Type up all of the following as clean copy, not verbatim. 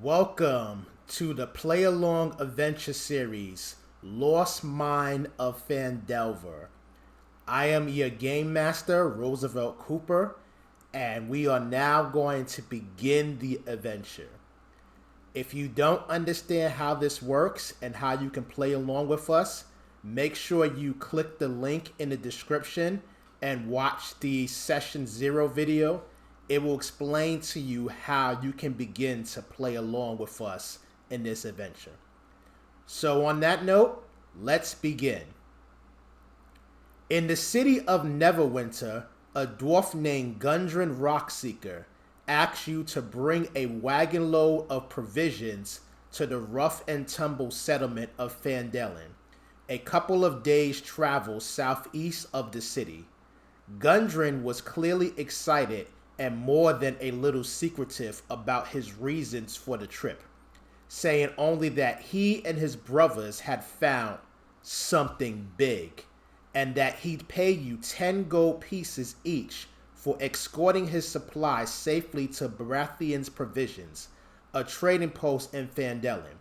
Welcome to the Play Along Adventure Series, Lost Mine of Phandelver. I am your Game Master, Roosevelt Cooper, and we are now going to begin the adventure. If you don't understand how this works and how you can play along with us, make sure you click the link in the description and watch the Session 0 video. It will explain to you how you can begin to play along with us in this adventure. So on that note, let's begin. In the city of Neverwinter, a dwarf named Gundren Rockseeker asks you to bring a wagon load of provisions to the rough and tumble settlement of Phandalin, a couple of days' travel southeast of the city. Gundren was clearly excited and more than a little secretive about his reasons for the trip, saying only that he and his brothers had found something big, and that he'd pay you 10 gold pieces each for escorting his supplies safely to Baratheon's Provisions, a trading post in Phandalin.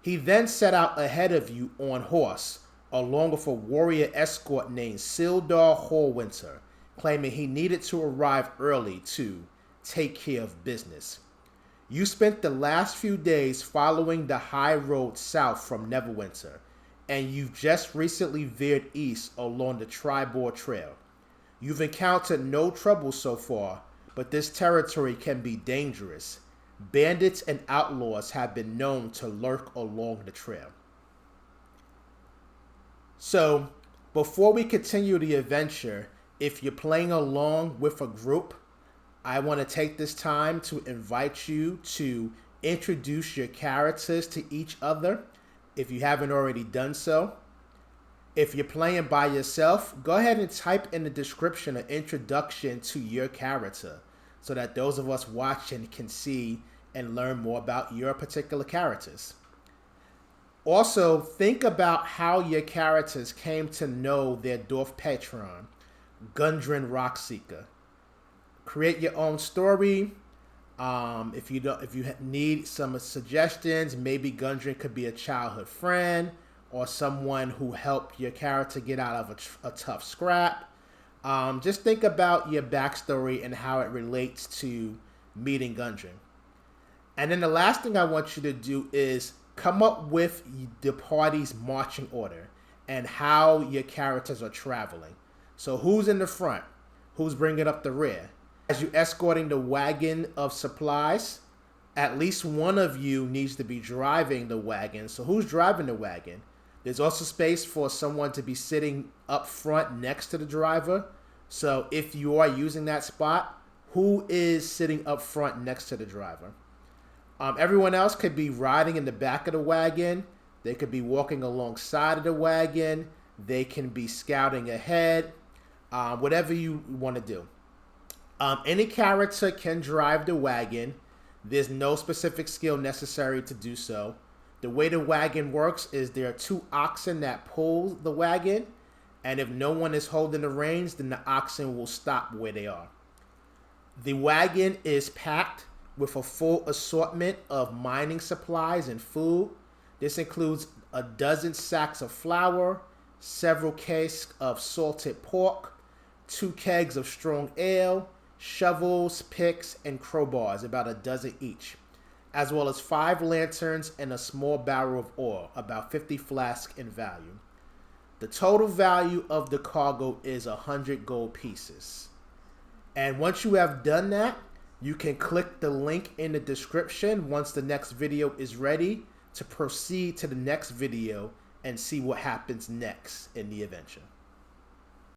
He then set out ahead of you on horse, along with a warrior escort named Sildar Hallwinter, claiming he needed to arrive early to take care of business. You spent the last few days following the high road south from Neverwinter, and you've just recently veered east along the Triboar trail. You've encountered no trouble so far, but this territory can be dangerous. Bandits and outlaws have been known to lurk along the trail. So, before we continue the adventure, if you're playing along with a group, I want to take this time to invite you to introduce your characters to each other if you haven't already done so. If you're playing by yourself, go ahead and type in the description an introduction to your character so that those of us watching can see and learn more about your particular characters. Also, think about how your characters came to know their dwarf patron, Gundren Rockseeker. Create your own story. If you need some suggestions, maybe Gundren could be a childhood friend or someone who helped your character get out of a tough scrap. Just think about your backstory and how it relates to meeting Gundren. And then the last thing I want you to do is come up with the party's marching order and how your characters are traveling. So who's in the front? Who's bringing up the rear? As you're escorting the wagon of supplies, at least one of you needs to be driving the wagon. So who's driving the wagon? There's also space for someone to be sitting up front next to the driver. So if you are using that spot, who is sitting up front next to the driver? Everyone else could be riding in the back of the wagon. They could be walking alongside of the wagon. They can be scouting ahead. Whatever you want to do. Any character can drive the wagon. There's no specific skill necessary to do so. The way the wagon works is there are 2 oxen that pull the wagon, and if no one is holding the reins, then the oxen will stop where they are. The wagon is packed with a full assortment of mining supplies and food. This includes a dozen sacks of flour, several casks of salted pork, 2 kegs of strong ale, shovels, picks, and crowbars, about a dozen each, as well as 5 lanterns and a small barrel of oil, about 50 flasks in value. The total value of the cargo is 100 gold pieces. And once you have done that, you can click the link in the description once the next video is ready to proceed to the next video and see what happens next in the adventure.